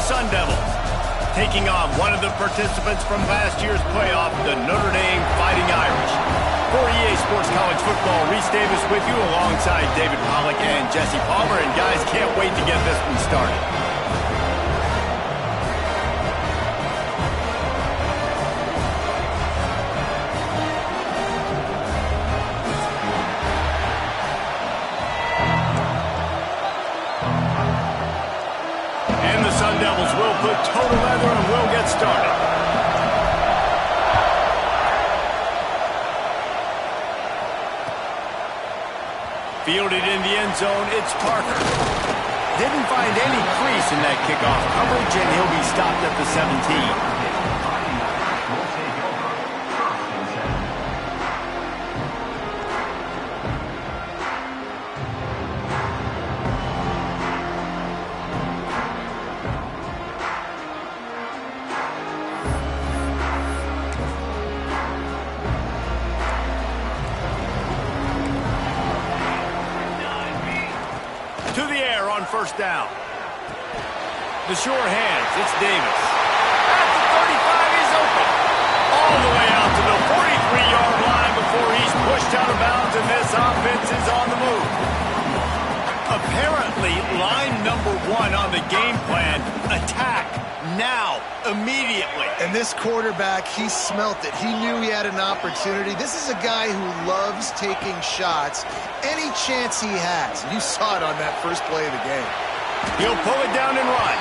Sun Devils. Taking on one of the participants from last year's playoff, the Notre Dame Fighting Irish. For EA Sports College Football, Reese Davis with you alongside David Pollack and Jesse Palmer. And guys, can't wait to get this one started. Sun Devils will put total leather and will get started. Fielded in the end zone, it's Parker. Didn't find any crease in that kickoff coverage, and he'll be stopped at the 17. To the air on first down. The sure hands, it's Davis. At the 35, he's open. All the way out to the 43-yard line before he's pushed out of bounds, and this offense is on the move. Apparently, line number one on the game plan, attack now, immediately. And this quarterback, he smelt it. He knew he had an opportunity. This is a guy who loves taking shots any chance he has. You saw it on that first play of the game. He'll pull it down and run.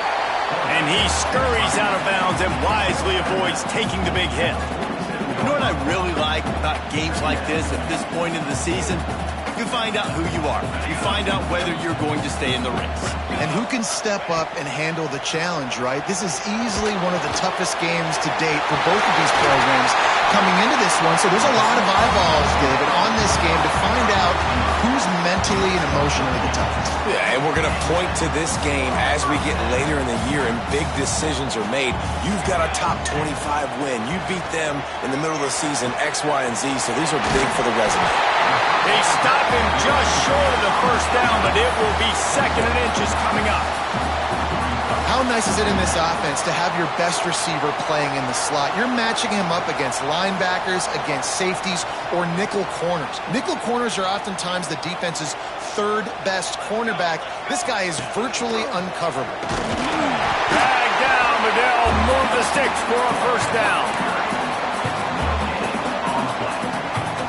And he scurries out of bounds and wisely avoids taking the big hit. You know what I really like about games like this at this point in the season? You find out who you are. You find out whether you're going to stay in the race. And who can step up and handle the challenge, right? This is easily one of the toughest games to date for both of these programs coming into this one. So there's a lot of eyeballs, David, on this game to find out who's mentally and emotionally the toughest. Yeah, and we're going to point to this game as we get later in the year and big decisions are made. You've got a top 25 win. You beat them in the middle of the season, X, Y, and Z, so these are big for the resume. They stop him just short of the first down, but it will be second and inches coming up. How nice is it in this offense to have your best receiver playing in the slot? You're matching him up against linebackers, against safeties, or nickel corners. Nickel corners are oftentimes the defense's third best cornerback. This guy is virtually uncoverable. Drag down, but they'll move the sticks for a first down.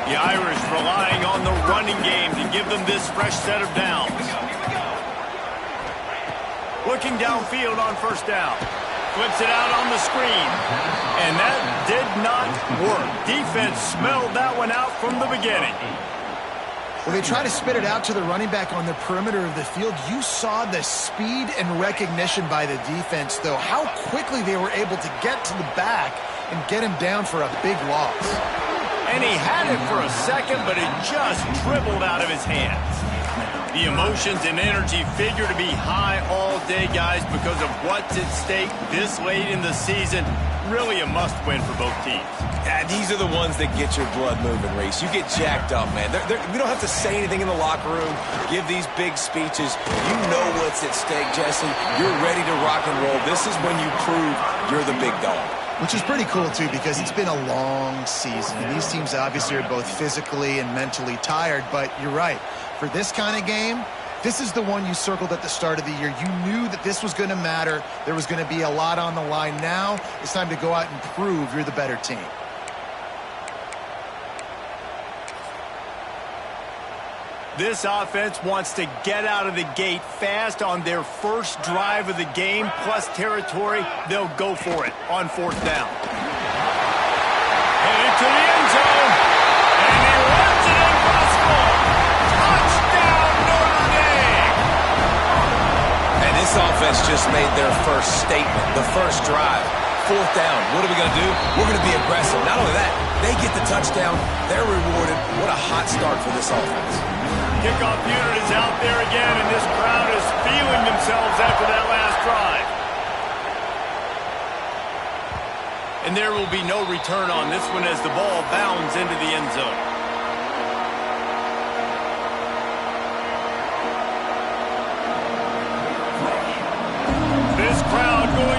The Irish relying on the running game to give them this fresh set of downs. Looking downfield on first down. Flips it out on the screen. And that did not work. Defense smelled that one out from the beginning. When they try to spit it out to the running back on the perimeter of the field, you saw the speed and recognition by the defense, though. How quickly they were able to get to the back and get him down for a big loss. And he had it for a second, but it just dribbled out of his hands. The emotions and energy figure to be high all day, guys, because of what's at stake this late in the season. Really a must-win for both teams. Yeah, these are the ones that get your blood moving, Reese. You get jacked up, man. We don't have to say anything in the locker room, give these big speeches. You know what's at stake, Jesse. You're ready to rock and roll. This is when you prove you're the big dog. Which is pretty cool, too, because it's been a long season. And these teams obviously are both physically and mentally tired, but you're right. For this kind of game, this is the one you circled at the start of the year. You knew that this was going to matter. There was going to be a lot on the line. Now it's time to go out and prove you're the better team. This offense wants to get out of the gate fast on their first drive of the game, plus territory. They'll go for it on fourth down. And into the end zone. And he runs it in for a score. Touchdown, Notre Dame! And this offense just made their first statement, the first drive. Fourth down. What are we going to do? We're going to be aggressive. Not only that, they get the touchdown. They're rewarded. What a hot start for this offense. Kickoff unit is out there again, and this crowd is feeling themselves after that last drive. And there will be no return on this one as the ball bounds into the end zone. This crowd going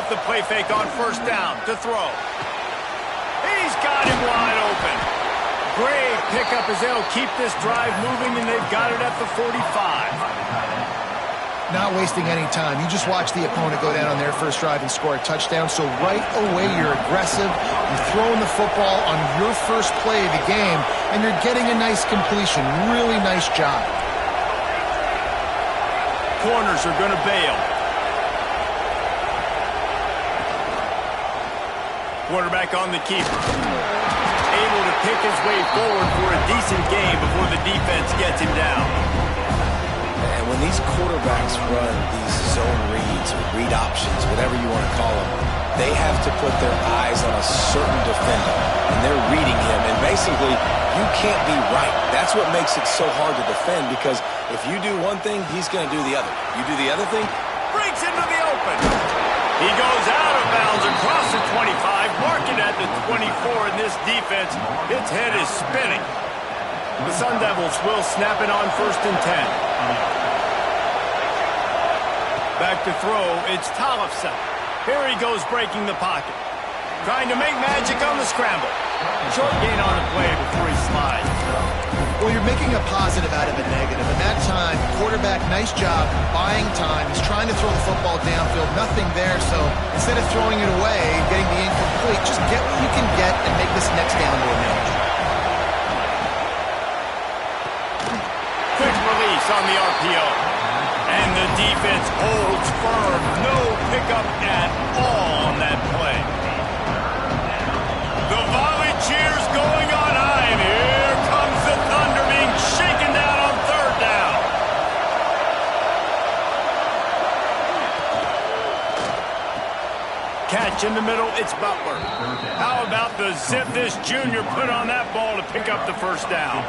off the play fake on first down to throw. He's got him wide open. Great pickup as they'll keep this drive moving, and they've got it at the 45. Not wasting any time. You just watch the opponent go down on their first drive and score a touchdown. So right away, you're aggressive. You're throwing the football on your first play of the game, and you're getting a nice completion. Really nice job. Corners are going to bail. Quarterback on the keeper. Able to pick his way forward for a decent game before the defense gets him down. And when these quarterbacks run these zone reads or read options, whatever you want to call them, they have to put their eyes on a certain defender, and they're reading him. And basically, you can't be right. That's what makes it so hard to defend, because if you do one thing, he's going to do the other. You do the other thing, Breaks into the open. He goes out of bounds across the 25, marking at the 24, and this defense, its head is spinning. The Sun Devils will snap it on 1st and 10. Back to throw, it's Tollefson. Here he goes breaking the pocket. Trying to make magic on the scramble. Short gain on the play before he slides. Well, you're making a positive out of a negative. And that time, quarterback, nice job, buying time. He's trying to throw the football downfield. Nothing there, so instead of throwing it away and getting the incomplete, just get what you can get and make this next down more manageable. Quick release on the RPO. And the defense holds firm. No pickup at all on that play. The volley cheers going on high, and here comes the Thunder being shaken down on 3rd down. Catch in the middle, it's Butler. How about the zip this junior put on that ball to pick up the 1st down?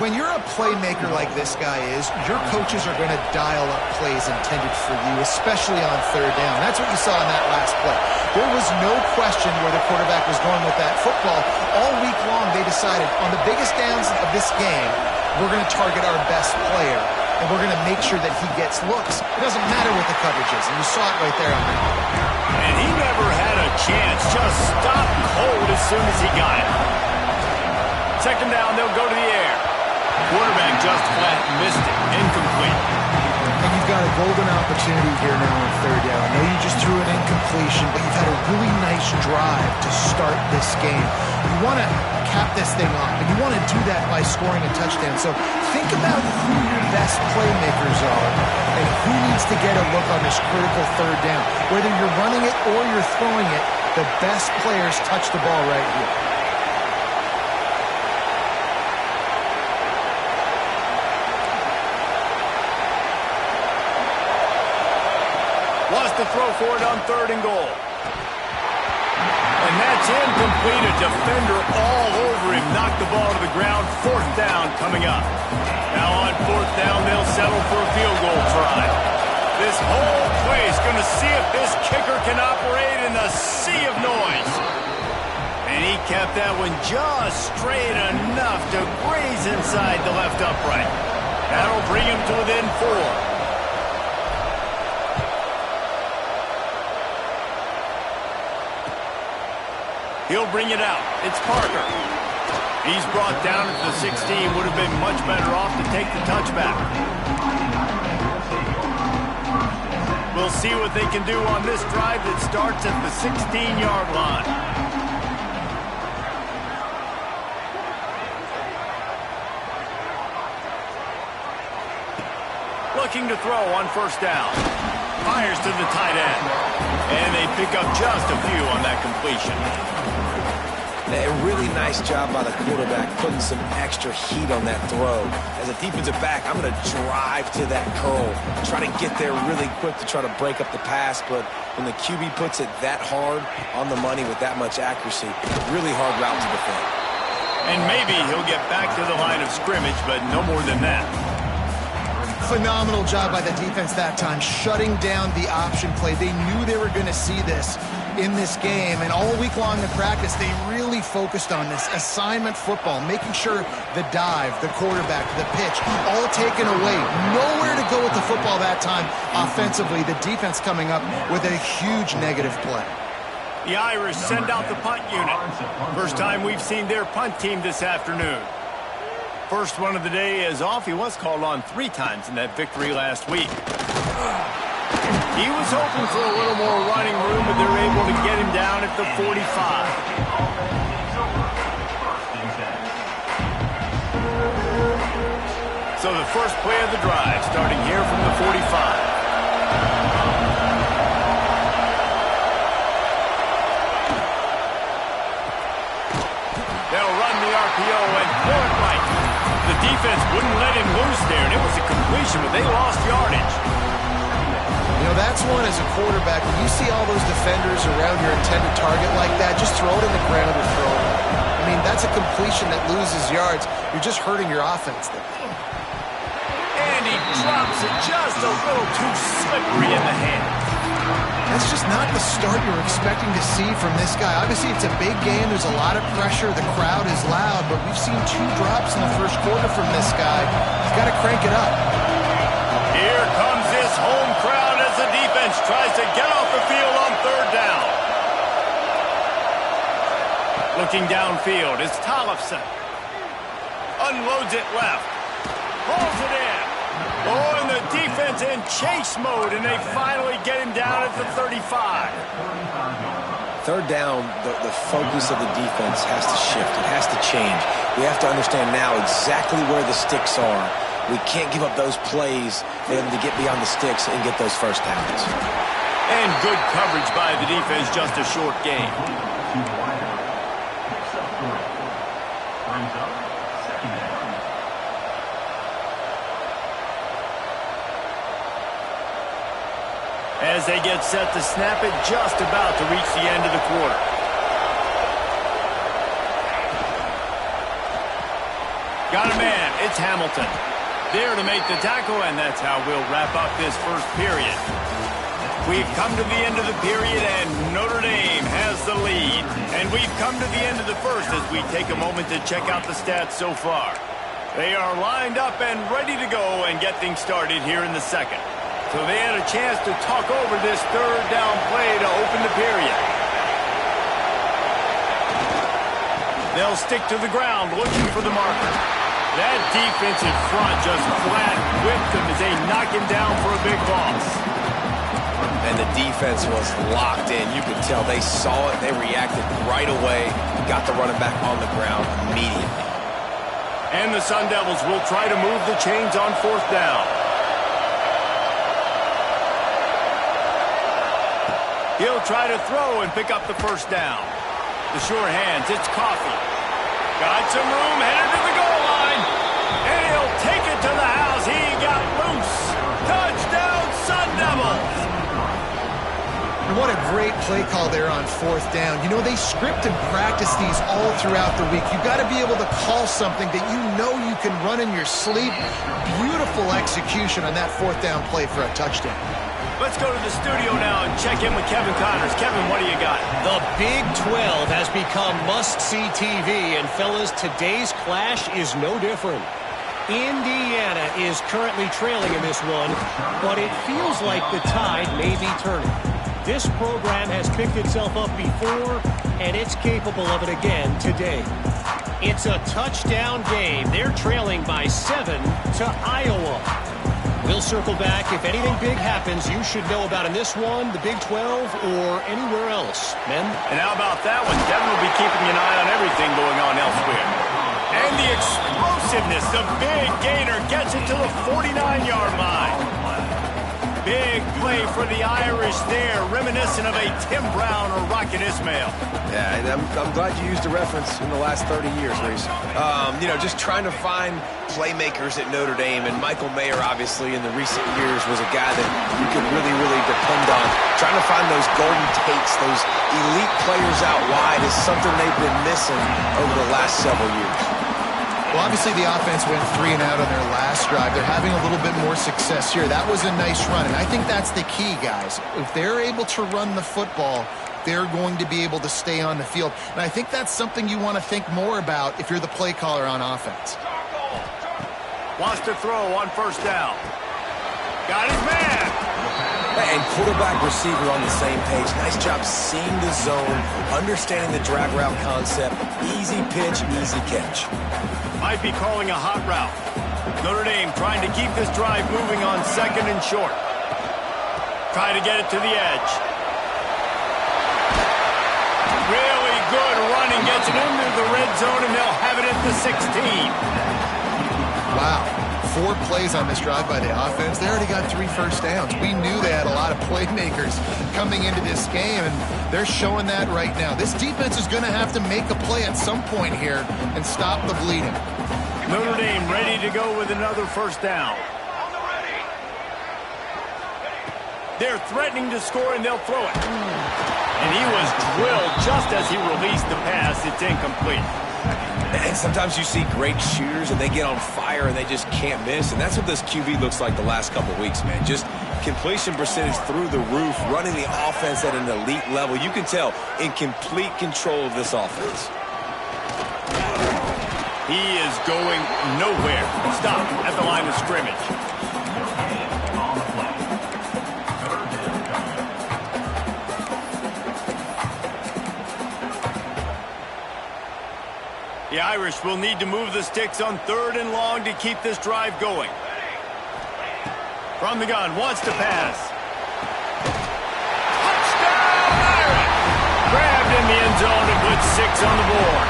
When you're a playmaker like this guy is, your coaches are going to dial up plays intended for you, especially on 3rd down. That's what you saw in that last play. There was no question where the quarterback was going with that football. All week long, they decided on the biggest downs of this game, we're going to target our best player, and we're going to make sure that he gets looks. It doesn't matter what the coverage is, and you saw it right there on that. And he never had a chance, just stopped cold as soon as he got it. 2nd down, they'll go to the air. Quarterback just flat missed it. Incomplete. And you've got a golden opportunity here now on 3rd down. I know you just threw an incompletion, but you've had a really nice drive to start this game. You want to cap this thing off, and you want to do that by scoring a touchdown. So think about who your best playmakers are and who needs to get a look on this critical 3rd down. Whether you're running it or you're throwing it, the best players touch the ball right here. Wants to throw for it on 3rd and goal. And that's incomplete. A defender all over him. Knocked the ball to the ground. 4th down coming up. Now on 4th down, they'll settle for a field goal try. This whole play is going to see if this kicker can operate in the sea of noise. And he kept that one just straight enough to graze inside the left upright. That'll bring him to within 4. He'll bring it out. It's Parker. He's brought down at the 16. Would have been much better off to take the touchback. We'll see what they can do on this drive that starts at the 16-yard line. Looking to throw on 1st down. Fires to the tight end. And they pick up just a few on that completion. A really nice job by the quarterback putting some extra heat on that throw. As a defensive back, I'm going to drive to that curl, try to get there really quick to try to break up the pass, but when the QB puts it that hard on the money with that much accuracy, really hard route to defend. And maybe he'll get back to the line of scrimmage, but no more than that. Phenomenal job by the defense that time, shutting down the option play. They knew they were going to see this. in this game. And all week long in practice, they really focused on this assignment football, making sure the dive, the quarterback, the pitch, all taken away. Nowhere to go with the football that time offensively. The defense coming up with a huge negative play. The Irish send out the punt unit. First time we've seen their punt team this afternoon. First one of the day is off. He was called on 3 times in that victory last week. He was hoping for a little more running room, but they're able to get him down at the 45. So the first play of the drive, starting here from the 45. They'll run the RPO and throw it right. The defense wouldn't let him loose there, and it was a completion, but they lost yardage. You know, that's one as a quarterback. When you see all those defenders around your intended target like that, just throw it in the ground or throw it. I mean, that's a completion that loses yards. You're just hurting your offense there. And he drops it just a little too slippery in the hand. That's just not the start you're expecting to see from this guy. Obviously, it's a big game. There's a lot of pressure. The crowd is loud, but we've seen 2 drops in the first quarter from this guy. He's got to crank it up. Here comes this home crowd as the defense tries to get off the field on 3rd down. Looking downfield is Tollefson. Unloads it left. Pulls it in. Oh, and the defense in chase mode, and they finally get him down at the 35. 3rd down, the focus of the defense has to shift. It has to change. We have to understand now exactly where the sticks are. We can't give up those plays for them to get beyond the sticks and get those first downs. And good coverage by the defense, just a short game. As they get set to snap it, just about to reach the end of the quarter. Got a man, it's Hamilton. There to make the tackle, and that's how we'll wrap up this first period. We've come to the end of the period, and Notre Dame has the lead. And we've come to the end of the first as we take a moment to check out the stats so far. They are lined up and ready to go and get things started here in the second. So they had a chance to talk over this 3rd down play to open the period. They'll stick to the ground looking for the marker. That defensive front just flat whipped him as they knock him down for a big loss. And the defense was locked in. You could tell they saw it. They reacted right away. Got the running back on the ground immediately. And the Sun Devils will try to move the chains on 4th down. He'll try to throw and pick up the first down. The sure hands, it's Coffee. Got some room, headed to the goal line. And he'll take it to the house. He got loose. Touchdown, Sun Devils. And what a great play call there on 4th down. You know, they script and practice these all throughout the week. You've got to be able to call something that you know you can run in your sleep. Beautiful execution on that 4th down play for a touchdown. Let's go to the studio now and check in with Kevin Connors. Kevin, what do you got? The Big 12 has become must-see TV, and fellas, today's clash is no different. Indiana is currently trailing in this one, but it feels like the tide may be turning. This program has picked itself up before, and it's capable of it again today. It's a touchdown game. They're trailing by 7 to Iowa. We'll circle back. If anything big happens, you should know about in this one, the Big 12, or anywhere else. Men? And how about that one? Devin will be keeping an eye on everything going on elsewhere. And the explosiveness, the big gainer gets it to the 49-yard line. Big play for the Irish there, reminiscent of a Tim Brown or Rocket Ismail. Yeah, and I'm glad you used a reference in the last 30 years, Reese. You know, just trying to find playmakers at Notre Dame, and Michael Mayer, obviously, in the recent years was a guy that you could really, really depend on. Trying to find those golden takes, those elite players out wide is something they've been missing over the last several years. Well, obviously the offense went 3 and out on their last drive. They're having a little bit more success here. That was a nice run, and I think that's the key, guys. If they're able to run the football, they're going to be able to stay on the field. And I think that's something you want to think more about if you're the play caller on offense. Wants to throw on first down. Got his man. And quarterback receiver on the same page. Nice job seeing the zone, understanding the drag route concept. Easy pitch, easy catch. Might be calling a hot route. Notre Dame trying to keep this drive moving on 2nd and short. Try to get it to the edge. Really good running. Gets it into the red zone, and they'll have it at the 16. Wow. 4 plays on this drive by the offense. They already got 3 first downs. We knew they had a lot of playmakers coming into this game, and they're showing that right now. This defense is going to have to make a play at some point here and stop the bleeding. Notre Dame ready to go with another first down. They're threatening to score, and they'll throw it. And he was drilled just as he released the pass. It's incomplete. And sometimes you see great shooters and they get on fire and they just can't miss. And that's what this QB looks like the last couple of weeks, man. Just completion percentage through the roof, running the offense at an elite level. You can tell in complete control of this offense. He is going nowhere. Stop at the line of scrimmage. The Irish will need to move the sticks on 3rd and long to keep this drive going. From the gun, wants to pass. Touchdown, Irish! Grabbed in the end zone and put 6 on the board.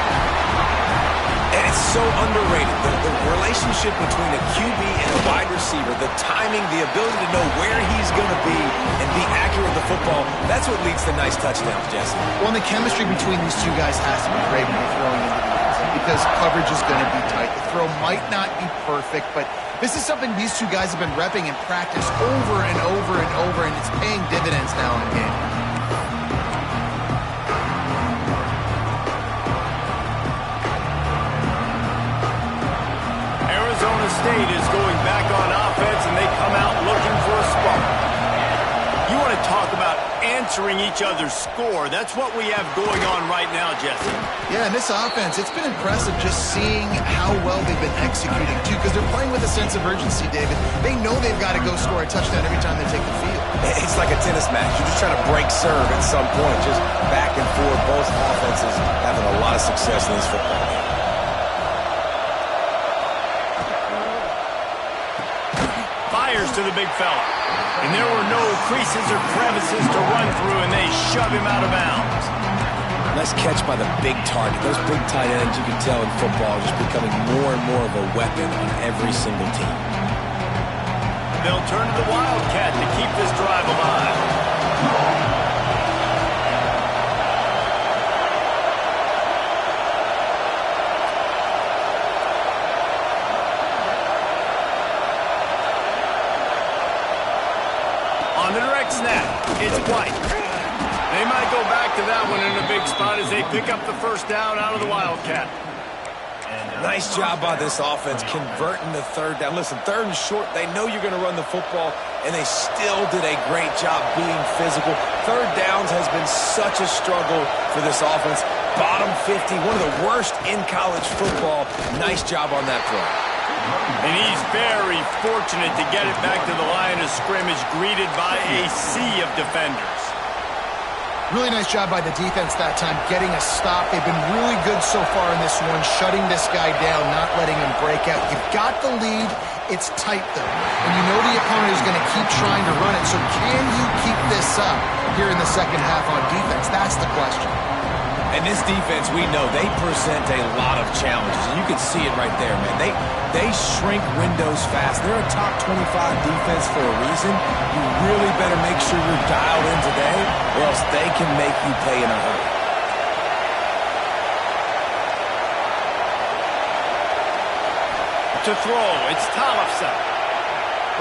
And it's so underrated. The relationship between a QB and a wide receiver, the timing, the ability to know where he's going to be and be accurate with the football, that's what leads to nice touchdowns, Jesse. Well, and the chemistry between these two guys has to be great when you're throwing into the end zone because coverage is going to be tight. The throw might not be perfect, but this is something these two guys have been repping in practice over and over and over, and it's paying dividends now in the game. Arizona State is going back on offense, and they come out looking for a spark. You want to talk about answering each other's score. That's what we have going on right now, Jesse. Yeah, and this offense, it's been impressive just seeing how well they've been executing, too, because they're playing with a sense of urgency, David. They know they've got to go score a touchdown every time they take the field. It's like a tennis match. You're just trying to break serve at some point, just back and forth. Both offenses having a lot of success in this football game. Fires to the big fella. And there were no creases or crevices to run through, and they shove him out of bounds. Nice catch by the big target. Those big tight ends, you can tell in football, just becoming more and more of a weapon on every single team. They'll turn to the Wildcat to keep this drive alive. On the direct snap, it's White. They might go back to that one in a big spot as they pick up the first down out of the Wildcat. Nice job by this offense converting the 3rd down. Listen, 3rd and short, they know you're going to run the football, and they still did a great job being physical. 3rd downs has been such a struggle for this offense. Bottom 50, one of the worst in college football. Nice job on that play. And he's very fortunate to get it back to the line of scrimmage, greeted by a sea of defenders. Really nice job by the defense that time, getting a stop. They've been really good so far in this one, shutting this guy down, not letting him break out. You've got the lead. It's tight, though. And you know the opponent is going to keep trying to run it. So can you keep this up here in the second half on defense? That's the question. And this defense, we know, they present a lot of challenges. And you can see it right there, man. They shrink windows fast. They're a top 25 defense for a reason. You really better make sure you're dialed in today, or else they can make you pay in a hurry. To throw, it's Tollefson.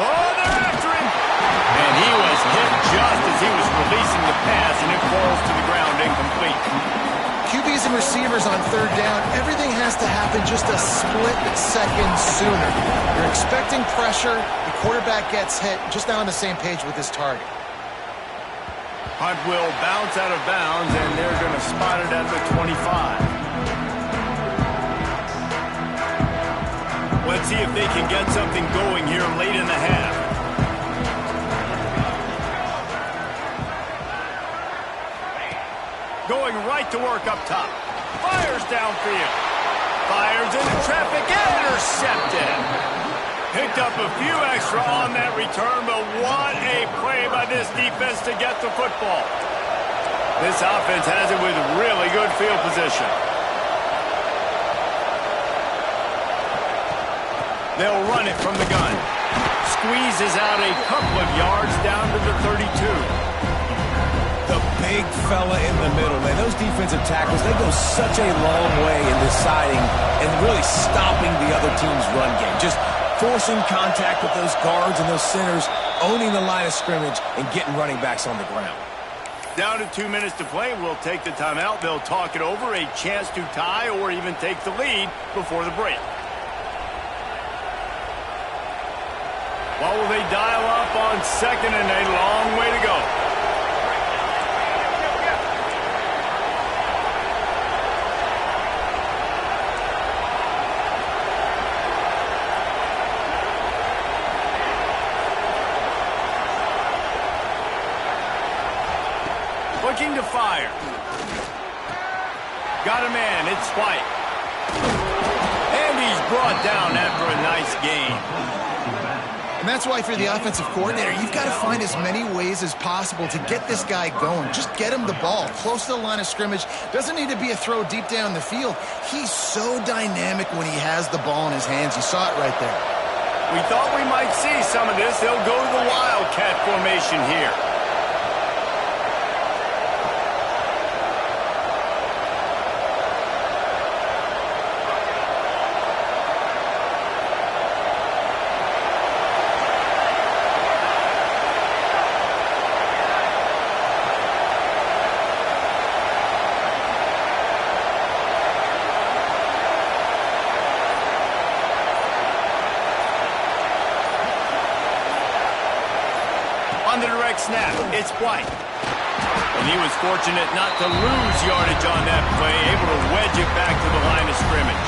Oh, they're after him! And he was hit just as he was releasing the pass, and it falls to the ground incomplete. QBs and receivers on third down, everything has to happen just a split second sooner. You're expecting pressure, the quarterback gets hit, just not on the same page with his target. Hunt will bounce out of bounds, and they're going to spot it at the 25. Let's see if they can get something going here late in the half. Going right to work up top. Fires downfield. Fires into traffic. Intercepted. Picked up a few extra on that return, but what a play by this defense to get the football. This offense has it with really good field position. They'll run it from the gun. Squeezes out a couple of yards down to the 32. The big fella in the middle, man. Those defensive tackles, they go such a long way in deciding and really stopping the other team's run game. Just forcing contact with those guards and those centers, owning the line of scrimmage, and getting running backs on the ground. Down to 2 minutes to play. We'll take the timeout. They'll talk it over. A chance to tie or even take the lead before the break. What will they dial up on second and a long way to go? Looking to fire. Got a man. It's White. And he's brought down after a nice game. And that's why for the offensive coordinator, you've got to find as many ways as possible to get this guy going. Just get him the ball close to the line of scrimmage. Doesn't need to be a throw deep down the field. He's so dynamic when he has the ball in his hands. You saw it right there. We thought we might see some of this. They'll go to the Wildcat formation here. On the direct snap, it's White. And he was fortunate not to lose yardage on that play, able to wedge it back to the line of scrimmage.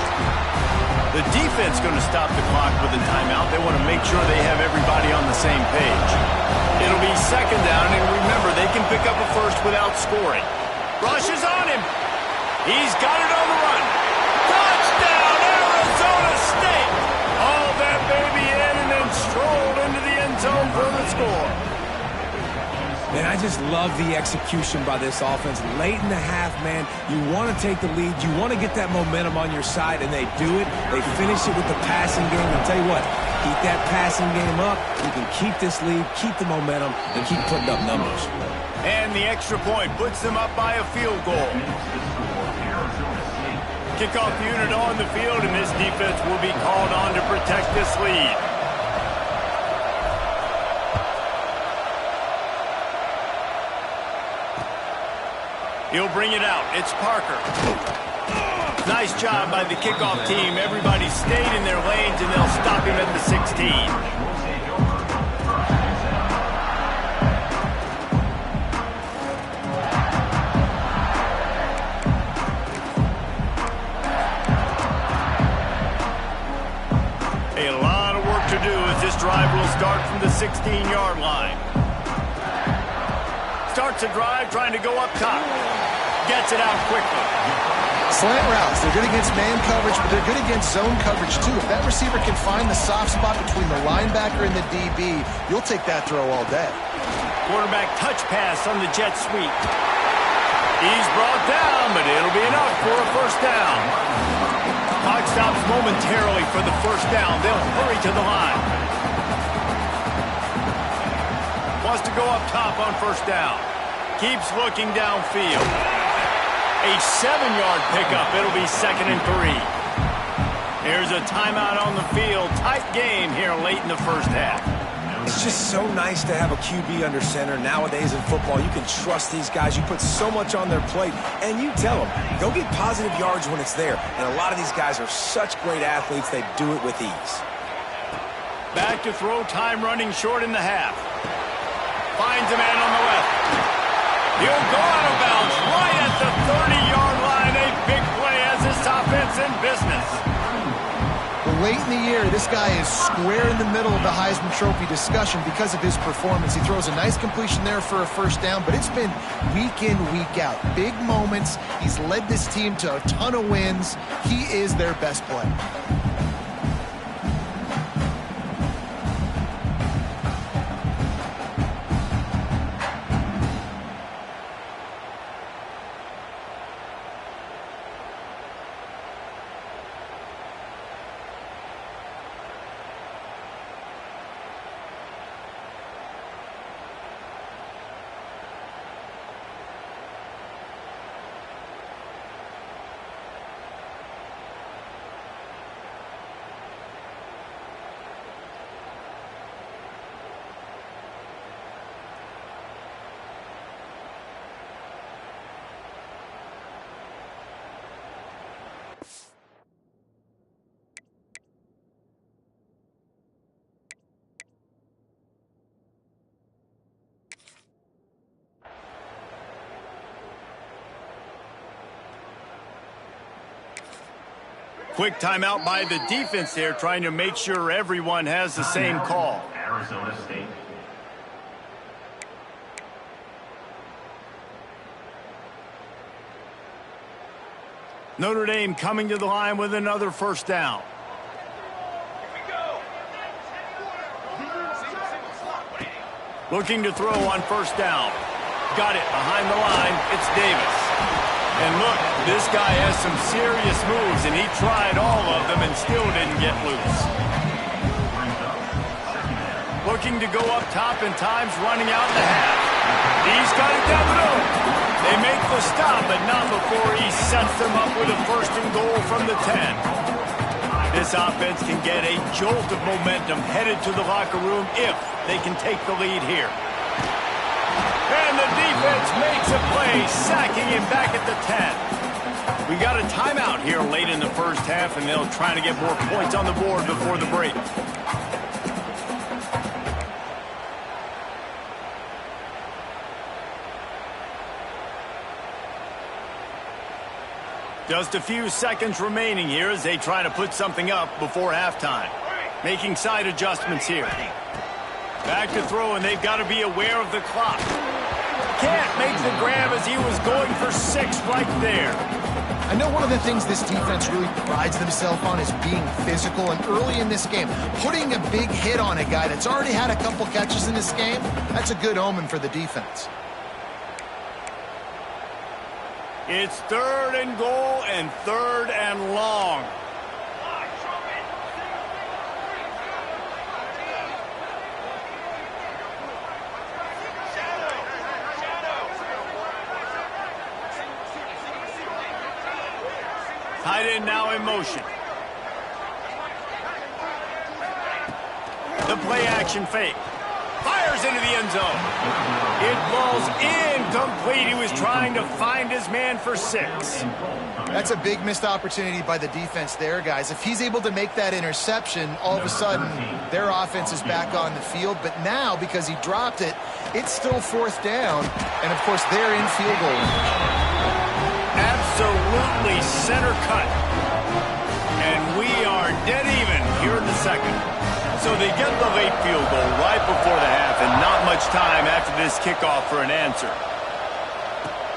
The defense going to stop the clock with a timeout. They want to make sure they have everybody on the same page. It'll be second down, and remember, they can pick up a first without scoring. Rush is on him. He's got it on the run. Touchdown, Arizona State! Hauled that baby in and then strolled into the end zone for the score. Man, I just love the execution by this offense. Late in the half, man, you want to take the lead. You want to get that momentum on your side, and they do it. They finish it with the passing game. I'll tell you what, keep that passing game up. You can keep this lead, keep the momentum, and keep putting up numbers. And the extra point puts them up by a field goal. Kickoff unit on the field, and this defense will be called on to protect this lead. He'll bring it out. It's Parker. Nice job by the kickoff team. Everybody stayed in their lanes, and they'll stop him at the 16. A lot of work to do as this drive will start from the 16-yard line. Starts a drive trying to go up top. Gets it out quickly. Slant routes, they're good against man coverage, but they're good against zone coverage too. If that receiver can find the soft spot between the linebacker and the DB, you'll take that throw all day. Quarterback touch pass on the jet sweep. He's brought down, but it'll be enough for a first down. Clock stops momentarily for the first down. They'll hurry to the line. Wants to go up top on first down. Keeps looking downfield. A 7-yard pickup. It'll be 2nd and 3. Here's a timeout on the field. Tight game here late in the first half. It's just so nice to have a QB under center. Nowadays in football, you can trust these guys. You put so much on their plate, and you tell them, go get positive yards when it's there. And a lot of these guys are such great athletes, they do it with ease. Back to throw, time running short in the half. Finds a man on the left. He'll go out of bounds right at the 30-yard line. A big play as this offense in business. Well, late in the year, this guy is square in the middle of the Heisman Trophy discussion because of his performance. He throws a nice completion there for a first down, but it's been week in, week out. Big moments. He's led this team to a ton of wins. He is their best player. Quick timeout by the defense there, trying to make sure everyone has the same call. Arizona State. Notre Dame coming to the line with another first down. Looking to throw on first down. Got it behind the line. It's Davis. And look, this guy has some serious moves, and he tried all of them and still didn't get loose. Looking to go up top and times running out in the half. He's got it down the middle. They make the stop, but not before he sets them up with a first and goal from the 10. This offense can get a jolt of momentum headed to the locker room if they can take the lead here. And the defense makes a play, sacking him back at the 10. We got a timeout here late in the first half, and they'll try to get more points on the board before the break. Just a few seconds remaining here as they try to put something up before halftime. Making side adjustments here. Back to throw, and they've got to be aware of the clock. Can't make the grab as he was going for 6 right there. I know one of the things this defense really prides themselves on is being physical, and early in this game, putting a big hit on a guy that's already had a couple catches in this game, that's a good omen for the defense. It's 3rd and goal and 3rd and long. Tight end now in motion. The play action fake. Fires into the end zone. It falls incomplete. He was trying to find his man for 6. That's a big missed opportunity by the defense there, guys. If he's able to make that interception, all of a sudden, their offense is back on the field. But now, because he dropped it, it's still 4th down. And, of course, they're in field goal. Absolutely center cut. And we are dead even here in the second. So they get the late field goal right before the half, and not much time after this kickoff for an answer.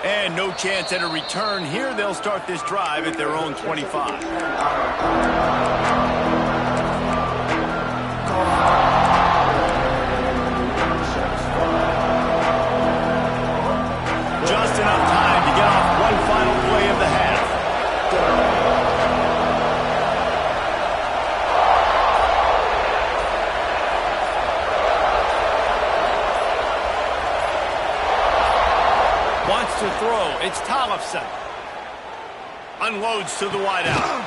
And no chance at a return here. They'll start this drive at their own 25. Just enough time to get off one final play of the half. Wants to throw. It's Tollefson. Unloads to the wideout.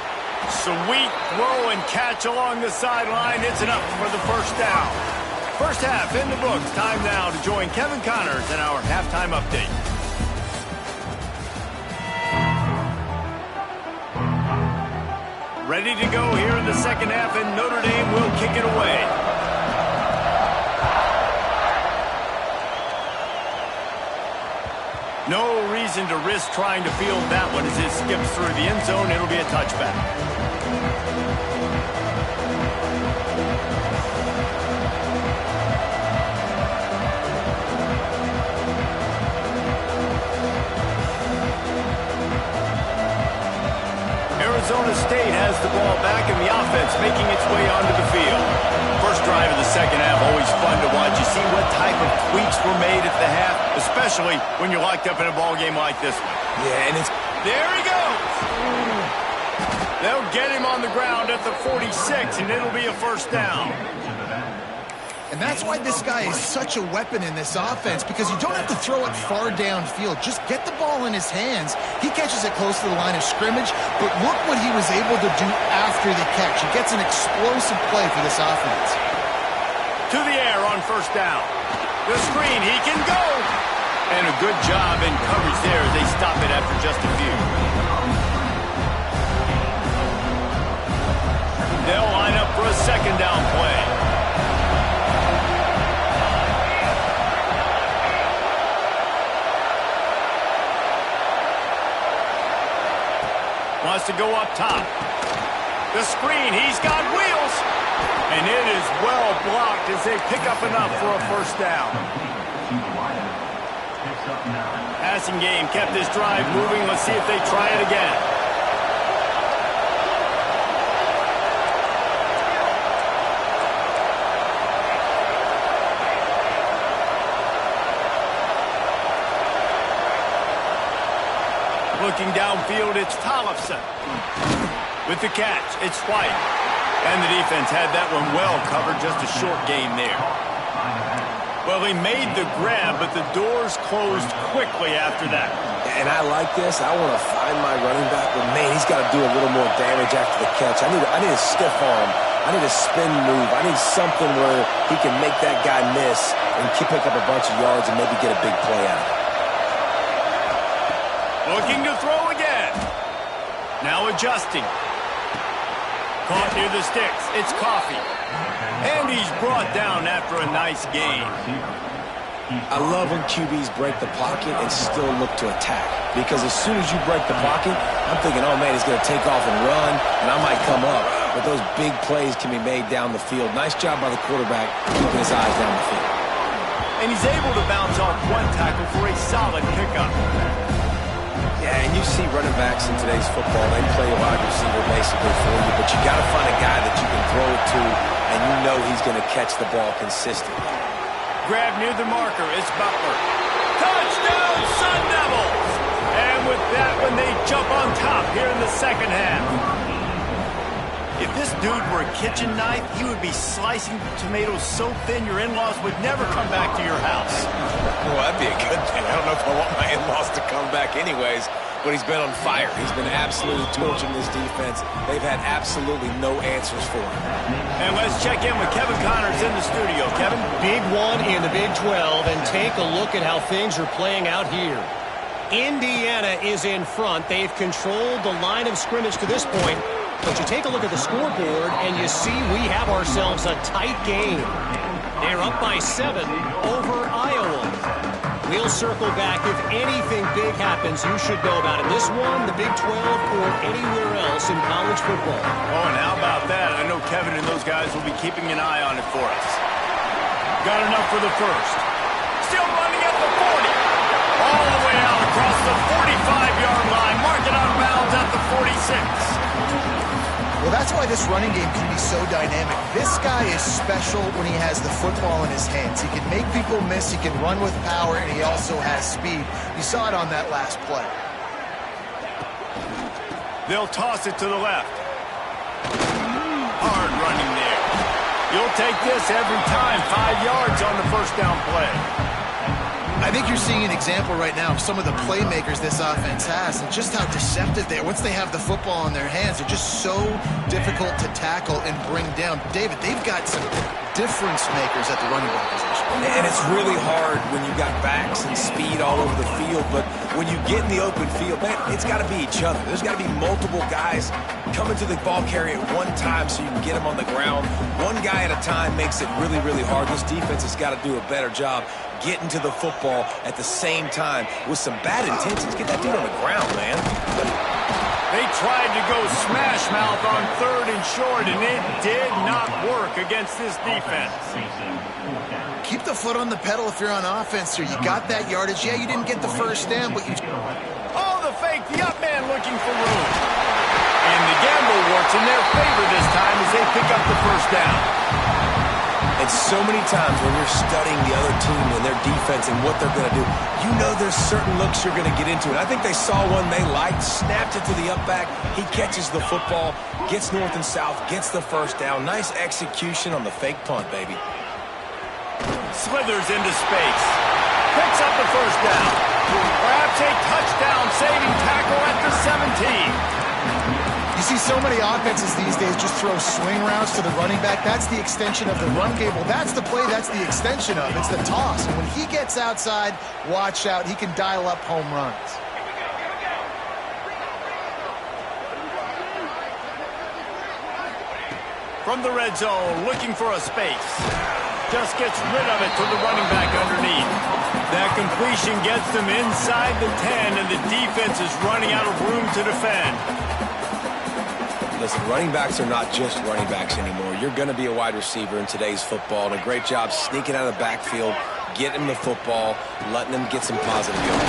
Sweet throw and catch along the sideline. It's enough for the first down. First half in the books. Time now to join Kevin Connors in our halftime update. Ready to go here in the second half, and Notre Dame will kick it away. No reason to risk trying to field that one as it skips through the end zone. It'll be a touchback. Arizona State has the ball back in the offense, making its way onto the field. First drive of the second half, always fun to watch. You see what type of tweaks were made at the half, especially when you're locked up in a ball game like this one. Yeah, and it's... There he goes! They'll get him on the ground at the 46, and it'll be a first down. And that's why this guy is such a weapon in this offense, because you don't have to throw it far downfield. Just get the ball in his hands. He catches it close to the line of scrimmage, but look what he was able to do after the catch. He gets an explosive play for this offense. To the air on first down. The screen, he can go! And a good job in coverage there as they stop it after just a few. They'll line up for a second down play. Wants to go up top. The screen, he's got wheels. And it is well blocked as they pick up enough for a first down. Passing game kept this drive moving. Let's see if they try it again. Looking downfield, it's Tollefson. With the catch, it's White. And the defense had that one well covered, just a short gain there. Well, he made the grab, but the doors closed quickly after that. And I like this. I want to find my running back, but man, he's got to do a little more damage after the catch. I need a stiff arm. I need a spin move. I need something where he can make that guy miss and pick up a bunch of yards and maybe get a big play out of it. Looking to throw again. Now adjusting. Caught near the sticks. It's Coffee. And he's brought down after a nice gain. I love when QBs break the pocket and still look to attack. Because as soon as you break the pocket, I'm thinking, oh man, he's going to take off and run, and I might come up. But those big plays can be made down the field. Nice job by the quarterback keeping his eyes down the field. And he's able to bounce off one tackle for a solid pickup. Yeah, and you see running backs in today's football, they play a wide receiver basically for you, but you got to find a guy that you can throw it to, and you know he's going to catch the ball consistently. Grab near the marker, it's Butler. Touchdown, Sun Devils! And with that one, they jump on top here in the second half. If this dude were a kitchen knife, he would be slicing tomatoes so thin your in-laws would never come back to your house. Well, that'd be a good thing. I don't know if I want my in-laws to come back anyways, but he's been on fire. He's been absolutely torching this defense. They've had absolutely no answers for him. And let's check in with Kevin Connors in the studio. Kevin? Big one in the Big 12, and take a look at how things are playing out here. Indiana is in front. They've controlled the line of scrimmage to this point. But you take a look at the scoreboard, and you see we have ourselves a tight game. They're up by 7 over Iowa. We'll circle back. If anything big happens, you should know about it. This one, the Big 12, or anywhere else in college football. Oh, and how about that? I know Kevin and those guys will be keeping an eye on it for us. Got enough for the first. Still running at the 40. All the way out across the 45-yard line. Mark it on bounds at the 46. Well, that's why this running game can be so dynamic. This guy is special when he has the football in his hands. He can make people miss, he can run with power, and he also has speed. You saw it on that last play. They'll toss it to the left. Hard running there. You'll take this every time. 5 yards on the first down play. I think you're seeing an example right now of some of the playmakers this offense has and just how deceptive they are. Once they have the football in their hands, they're just so difficult to tackle and bring down. David, they've got some difference makers at the running back position. And it's really hard when you've got backs and speed all over the field, but when you get in the open field, man, it's got to be each other. There's got to be multiple guys coming to the ball carrier at one time so you can get them on the ground. One guy at a time makes it really, really hard. This defense has got to do a better job getting to the football at the same time with some bad intentions. Get that dude on the ground, man. They tried to go smash mouth on 3rd and short, and it did not work against this defense. Keep the foot on the pedal if you're on offense here. You got that yardage. Yeah, you didn't get the first down, but you... Oh, the fake. The up man looking for room. And the gamble works in their favor this time as they pick up the first down. And so many times when you're studying the other team and their defense and what they're going to do, you know there's certain looks you're going to get into. And I think they saw one they liked, snapped it to the up back. He catches the football, gets north and south, gets the first down. Nice execution on the fake punt, baby. Slithers into space. Picks up the first down. Perhaps a touchdown-saving tackle at the 17. You see so many offenses these days just throw swing routes to the running back. That's the extension of the run game. Well, that's the play that's the extension of. It's the toss. And when he gets outside, watch out. He can dial up home runs. From the red zone, looking for a space. Just gets rid of it to the running back underneath. That completion gets them inside the 10, and the defense is running out of room to defend. Listen, running backs are not just running backs anymore. You're going to be a wide receiver in today's football, and a great job sneaking out of the backfield, getting the football, letting them get some positive yards.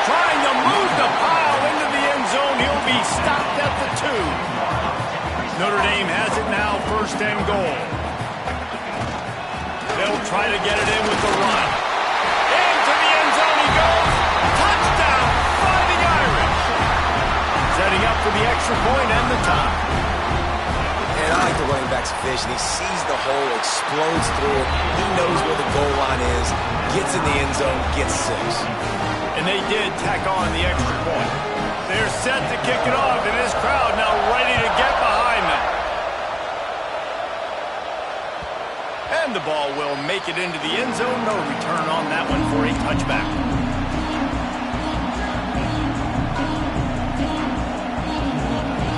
Trying to move the pile into the end zone. He'll be stopped at the 2. Notre Dame has it now, 1st and goal. They'll try to get it in with the run. Into the end zone he goes. Touchdown, Fighting Irish. Setting up for the extra point and the tie. And I like the running back's vision. He sees the hole, explodes through it. He knows where the goal line is, gets in the end zone, gets 6. And they did tack on the extra point. They're set to kick it off, and this crowd now ready to get behind them. And the ball will make it into the end zone. No return on that one for a touchback.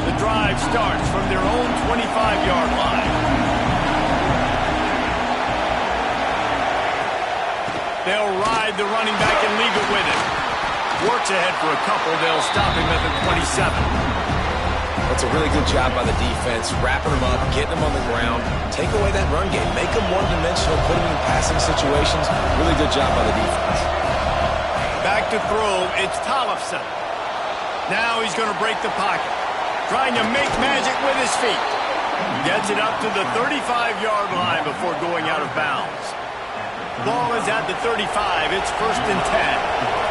The drive starts from their own 25-yard line. They'll ride the running back and leave it with him. Works ahead for a couple. They'll stop him at the 27. That's a really good job by the defense, wrapping them up, getting them on the ground, take away that run game, make them one-dimensional, put them in passing situations. Really good job by the defense. Back to throw, it's Tollefson. Now he's going to break the pocket, trying to make magic with his feet. Gets it up to the 35-yard line before going out of bounds. Ball is at the 35. It's 1st and 10.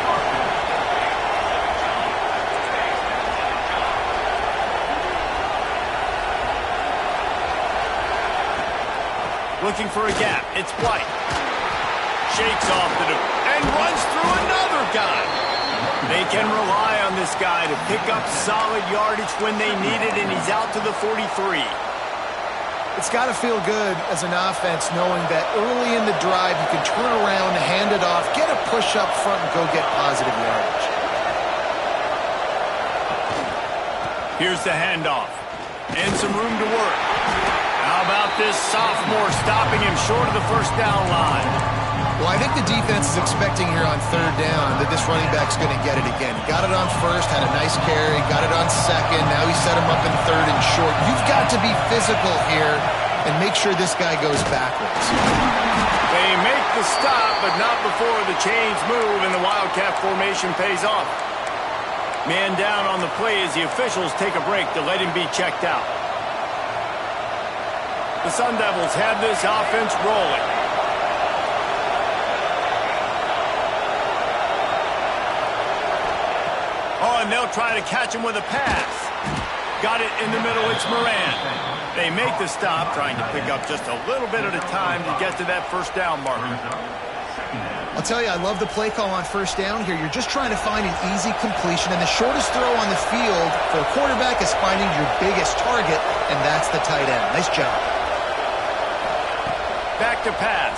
Looking for a gap. It's White. Shakes off the and runs through another guy. They can rely on this guy to pick up solid yardage when they need it, and he's out to the 43. It's got to feel good as an offense knowing that early in the drive you can turn around, hand it off, get a push up front, and go get positive yardage. Here's the handoff. And some room to work. How about this sophomore stopping him short of the first down line? Well, I think the defense is expecting here on 3rd down that this running back's going to get it again. Got it on 1st, had a nice carry, got it on 2nd. Now he set him up in 3rd and short. You've got to be physical here and make sure this guy goes backwards. They make the stop, but not before the chains move and the Wildcat formation pays off. Man down on the play as the officials take a break to let him be checked out. The Sun Devils have this offense rolling. Oh, and they'll try to catch him with a pass. Got it in the middle. It's Moran. They make the stop, trying to pick up just a little bit at a time to get to that first down marker. I'll tell you, I love the play call on first down here. You're just trying to find an easy completion, and the shortest throw on the field for a quarterback is finding your biggest target, and that's the tight end. Nice job. Back to pass.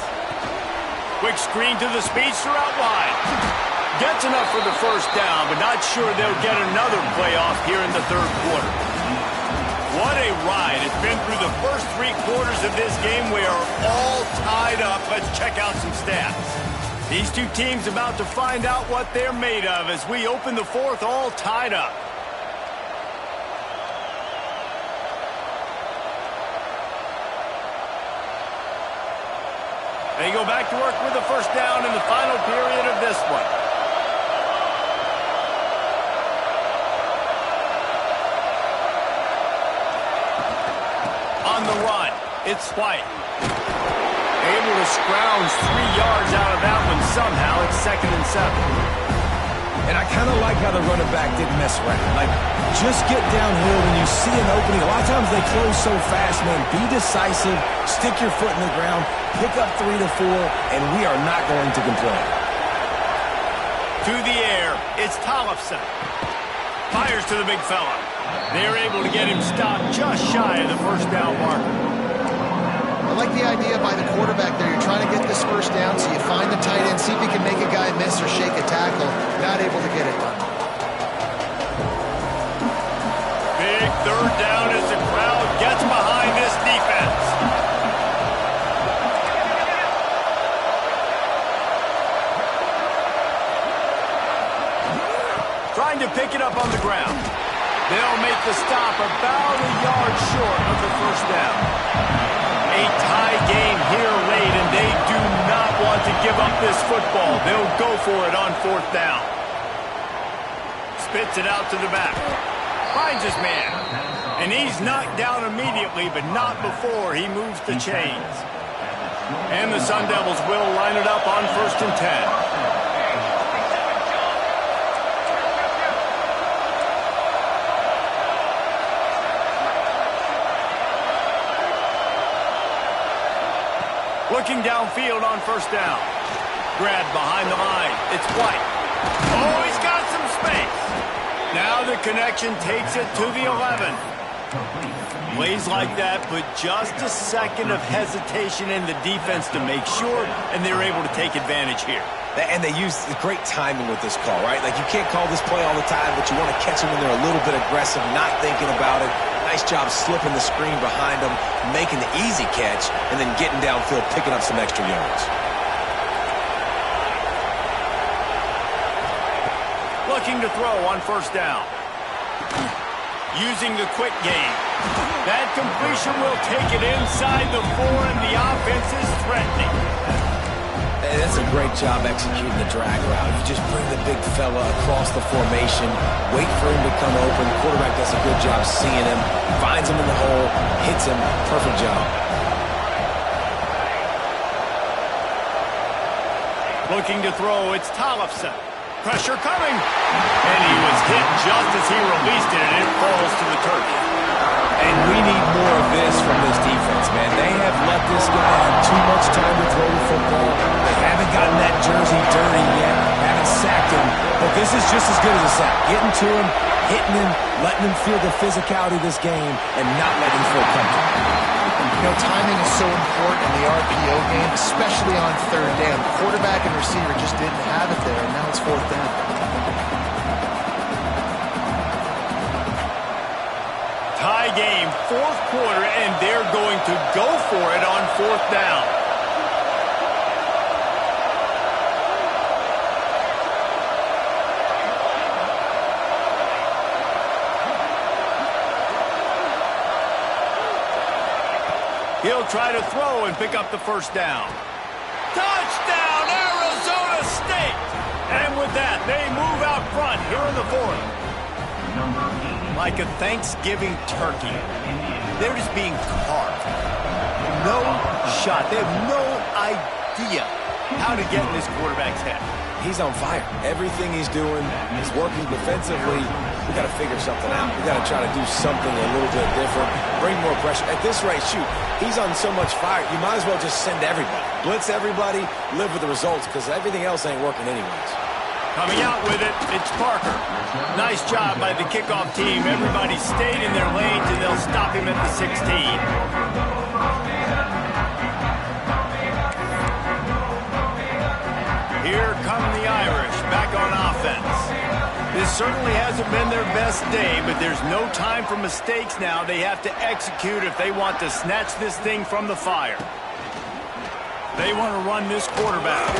Quick screen to the speedster out wide. Gets enough for the first down, but not sure they'll get another playoff here in the third quarter. What a ride. It's been through the first 3 quarters of this game. We are all tied up. Let's check out some stats. These two teams about to find out what they're made of as we open the fourth all tied up. They go back to work with the first down in the final period of this one. On the run, it's White. Able to scrounge 3 yards out of that one somehow. It's 2nd and 7. And I kind of like how the running back didn't mess around. Like, just get downhill when you see an opening. A lot of times they close so fast, man. Be decisive, stick your foot in the ground, pick up 3 to 4, and we are not going to complain. To the air, it's Tollefson. Fires to the big fella. They're able to get him stopped just shy of the first down marker. I like the idea by the quarterback there. You're trying to get this first down, so you find the tight end, see if he can make a guy miss or shake a tackle. Not able to get it done. Big third down as the crowd gets behind this defense. Trying to pick it up on the ground. They'll make the stop about a yard short of the first down. A tie game here late, and they do not want to give up this football. They'll go for it on 4th down. Spits it out to the back. Finds his man. And he's knocked down immediately, but not before he moves the chains. And the Sun Devils will line it up on 1st and 10. Looking downfield on first down. Grabbed behind the line. It's White. Oh, he's got some space. Now the connection takes it to the 11. Plays like that, but just a second of hesitation in the defense to make sure, and they're able to take advantage here. And they use great timing with this call, right? Like, you can't call this play all the time, but you want to catch them when they're a little bit aggressive, not thinking about it. Nice job slipping the screen behind them, making the easy catch, and then getting downfield, picking up some extra yards. Looking to throw on first down. Using the quick game. That completion will take it inside the 4, and the offense is threatening. Hey, that's a great job executing the drag route. You just bring the big fella across the formation, wait for him to come open. The quarterback does a good job seeing him, finds him in the hole, hits him. Perfect job. Looking to throw, it's Tollefson. Pressure coming. And he was hit just as he released it, and it falls to the turf. And we need more of this from this defense, man. They have let this guy have too much time to throw the football. They haven't gotten that jersey dirty yet, haven't sacked him. But this is just as good as a sack. Getting to him, hitting him, letting him feel the physicality of this game, and not letting him feel comfortable. You know, timing is so important in the RPO game, especially on third down. The quarterback and receiver just didn't have it there, and now it's 4th down. Tie game, 4th quarter, and they're going to go for it on 4th down. He'll try to throw and pick up the first down. Touchdown, Arizona State! And with that, they move out front here in the 4th. Like a Thanksgiving turkey. They're just being carved. No shot. They have no idea how to get in this quarterback's head. He's on fire. Everything he's doing is working defensively. We got to figure something out. We got to try to do something a little bit different, bring more pressure. At this rate, shoot, he's on so much fire, you might as well just send everybody. Blitz everybody, live with the results, because everything else ain't working anyways. Coming out with it, it's Parker. Nice job by the kickoff team. Everybody stayed in their lanes, and they'll stop him at the 16. Here come the Irish, back on offense. This certainly hasn't been their best day, but there's no time for mistakes now. They have to execute if they want to snatch this thing from the fire. They want to run this quarterback.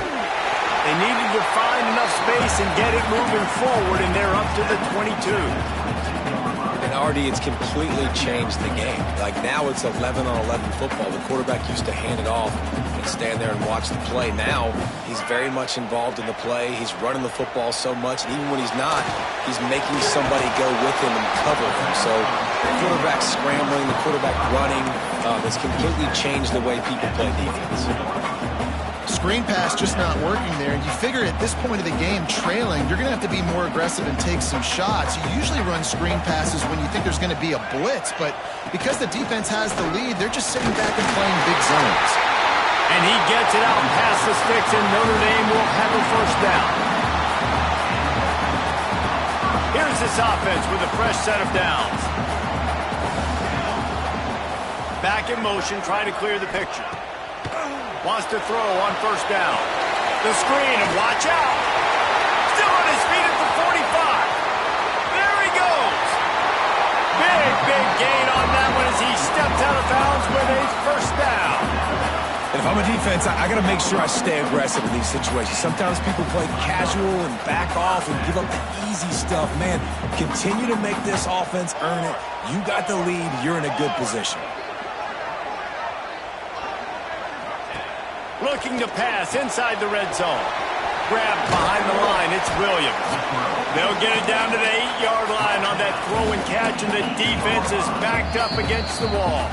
They needed to find enough space and get it moving forward, and they're up to the 22. And Artie, it's completely changed the game. Like now it's 11-on-11 football. The quarterback used to hand it off and stand there and watch the play. Now he's very much involved in the play. He's running the football so much, and even when he's not, he's making somebody go with him and cover him. So the quarterback scrambling, the quarterback running, has completely changed the way people play defense. Screen pass just not working there. And you figure at this point of the game, trailing, you're going to have to be more aggressive and take some shots. You usually run screen passes when you think there's going to be a blitz, but because the defense has the lead, they're just sitting back and playing big zones. And he gets it out past the sticks, and Notre Dame will have a first down. Here's this offense with a fresh set of downs. Back in motion, trying to clear the picture. Wants to throw on first down. The screen, and watch out. Still on his feet at the 45. There he goes. Big gain on that one as he steps out of bounds with a first down. And if I'm a defense, I got to make sure I stay aggressive in these situations. Sometimes people play casual and back off and give up the easy stuff. Man, continue to make this offense earn it. You got the lead. You're in a good position. Looking to pass inside the red zone. Grabbed behind the line, it's Williams. They'll get it down to the 8-yard line on that throw and catch, and the defense is backed up against the wall.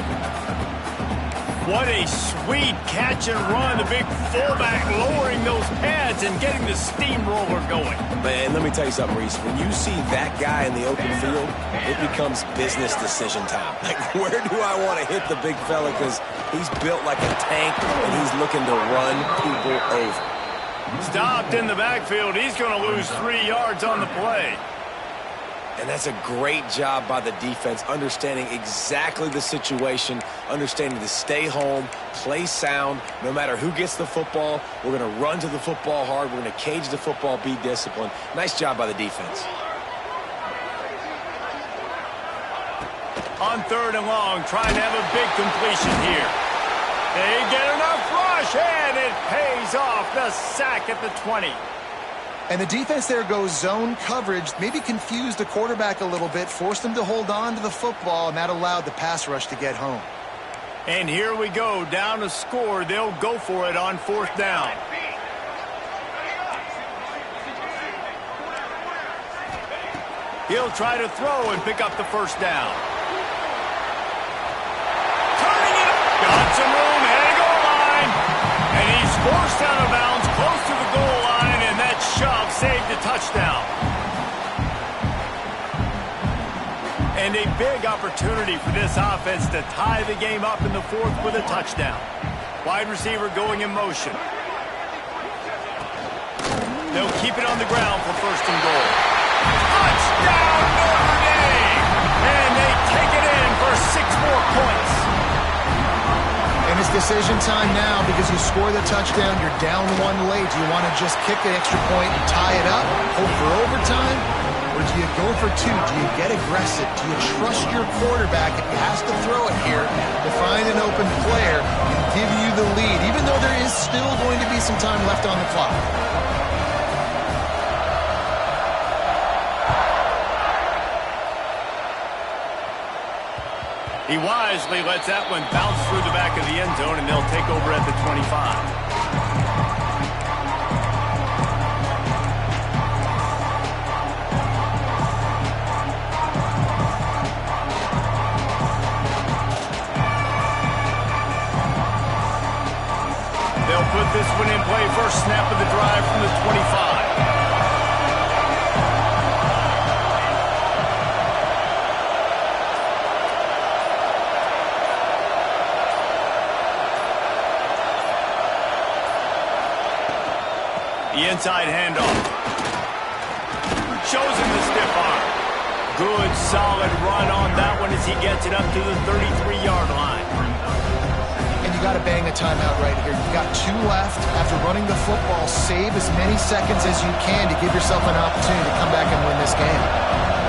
What a sweet catch and run. The big fullback lowering those pads and getting the steamroller going. Man, let me tell you something, Reese. When you see that guy in the open field, it becomes business decision time. Like, where do I want to hit the big fella? Because he's built like a tank, and he's looking to run people over. Stopped in the backfield. He's going to lose 3 yards on the play. And that's a great job by the defense, understanding exactly the situation, understanding to stay home, play sound. No matter who gets the football, we're going to run to the football hard. We're going to cage the football, be disciplined. Nice job by the defense. On 3rd and long, trying to have a big completion here. They get enough rush, and it pays off. The sack at the 20. And the defense there goes zone coverage, maybe confused the quarterback a little bit, forced him to hold on to the football, and that allowed the pass rush to get home. And here we go, down to score. They'll go for it on 4th down. He'll try to throw and pick up the first down. Turning it up. Got some room, head of goal line. And he's forced out of bounds, close to the goal line, and that shove saved a touchdown. And a big opportunity for this offense to tie the game up in the 4th with a touchdown. Wide receiver going in motion. They'll keep it on the ground for 1st and goal. Touchdown, Notre Dame! And they take it in for 6 more points. And it's decision time now because you score the touchdown, you're down 1 late. Do you want to just kick the extra point and tie it up, hope for overtime? Or do you go for 2? Do you get aggressive? Do you trust your quarterback if he has to throw it here to find an open player and give you the lead, even though there is still going to be some time left on the clock? He wisely lets that one bounce through the back of the end zone, and they'll take over at the 25. They'll put this one in play. First snap of the drive from the 25. The inside handoff. Shows him the stiff arm. Good, solid run on that one as he gets it up to the 33-yard line. And you got to bang a timeout right here. You've got 2 left. After running the football, save as many seconds as you can to give yourself an opportunity to come back and win this game.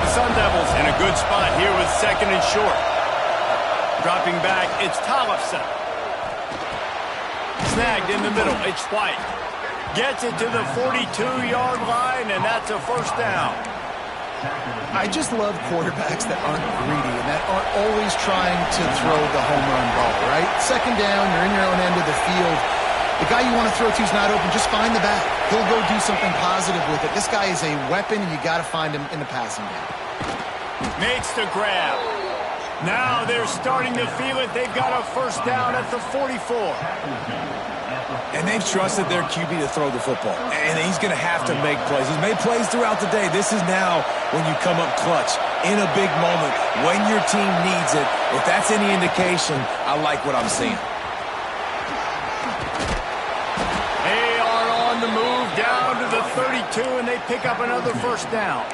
The Sun Devils in a good spot here with 2nd and short. Dropping back, it's Tollefson. Snagged in the middle, it's White. Gets it to the 42-yard line, and that's a first down. I just love quarterbacks that aren't greedy and that aren't always trying to throw the home run ball, right? 2nd down, you're in your own end of the field. The guy you want to throw to is not open. Just find the back. He'll go do something positive with it. This guy is a weapon, and you got to find him in the passing game. Makes the grab. Now they're starting to feel it. They've got a first down at the 44. And they've trusted their QB to throw the football. And he's going to have to make plays. He's made plays throughout the day. This is now when you come up clutch in a big moment when your team needs it. If that's any indication, I like what I'm seeing. They are on the move down to the 32, and they pick up another first down.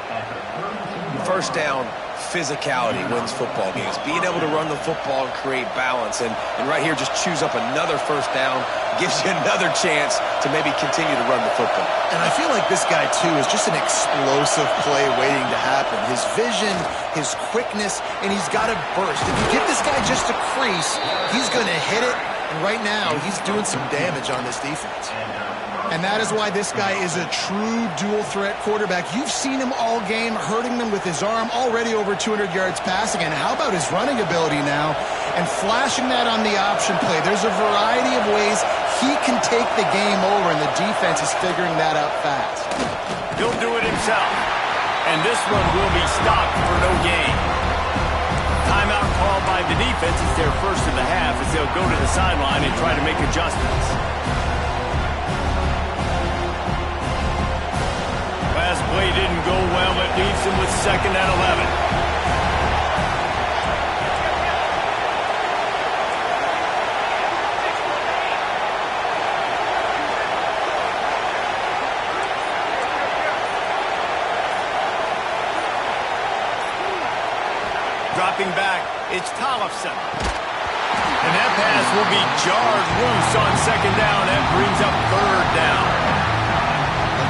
First down, physicality wins football games. Being able to run the football and create balance. And right here, just choose up another first down. Gives you another chance to maybe continue to run the football. And I feel like this guy, too, is just an explosive play waiting to happen. His vision, his quickness, and he's got to burst. If you give this guy just a crease, he's going to hit it. And right now, he's doing some damage on this defense. And that is why this guy is a true dual-threat quarterback. You've seen him all game, hurting them with his arm, already over 200 yards passing. And how about his running ability now? And flashing that on the option play. There's a variety of ways he can take the game over, and the defense is figuring that out fast. He'll do it himself. And this one will be stopped for no gain. Timeout called by the defense. It's their first of the half as they'll go to the sideline and try to make adjustments. Last play didn't go well. It leaves him with 2nd and 11. Dropping back, it's Tollefson. And that pass will be jarred loose on 2nd down. That brings up 3rd down.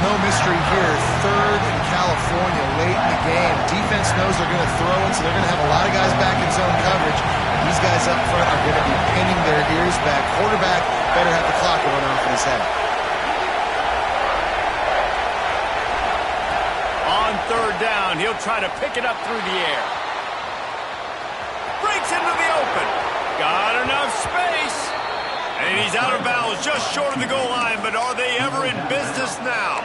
No mystery here. 3rd in California late in the game. Defense knows they're going to throw it, so they're going to have a lot of guys back in zone coverage. These guys up front are going to be pinning their ears back. Quarterback better have the clock run off in his head. On 3rd down, he'll try to pick it up through the air. Breaks into the open. Got enough space. And he's out of bounds, just short of the goal line, but are they ever in business now?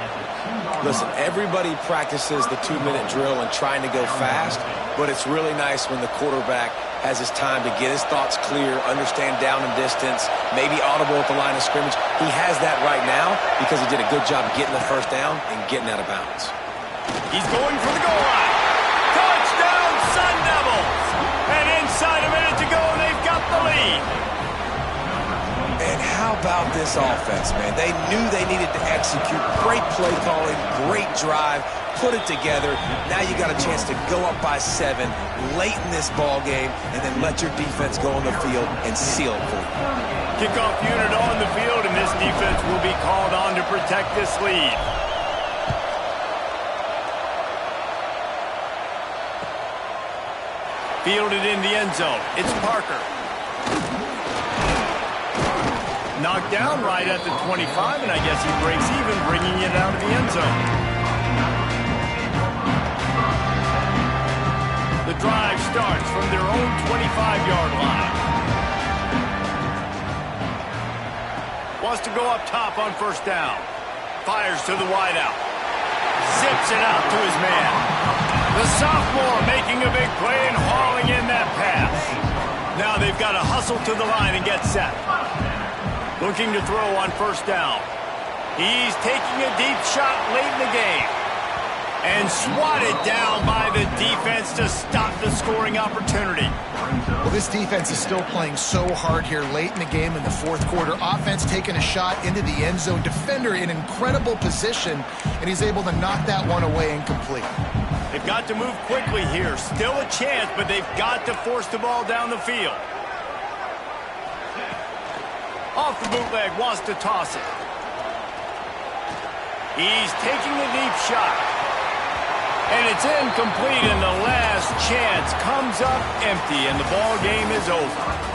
Listen, everybody practices the 2-minute drill and trying to go fast, but it's really nice when the quarterback has his time to get his thoughts clear, understand down and distance, maybe audible at the line of scrimmage. He has that right now because he did a good job getting the first down and getting out of bounds. He's going for the goal line. Touchdown, Sun Devils! And inside a minute to go, and they've got the lead. And how about this offense, man? They knew they needed to execute. Great play calling, great drive, put it together. Now you got a chance to go up by 7 late in this ball game and then let your defense go on the field and seal it for you. Kickoff unit on the field, and this defense will be called on to protect this lead. Fielded in the end zone. It's Parker. Knocked down right at the 25, and I guess he breaks even, bringing it out of the end zone. The drive starts from their own 25-yard line. Wants to go up top on 1st down. Fires to the wideout. Zips it out to his man. The sophomore making a big play and hauling in that pass. Now they've got to hustle to the line and get set. Looking to throw on first down. He's taking a deep shot late in the game. And swatted down by the defense to stop the scoring opportunity. Well, this defense is still playing so hard here late in the game in the fourth quarter. Offense taking a shot into the end zone. Defender in incredible position, and he's able to knock that one away incomplete. They've got to move quickly here. Still a chance, but they've got to force the ball down the field. Off the bootleg, wants to toss it. He's taking the deep shot. And it's incomplete, and the last chance comes up empty, and the ball game is over.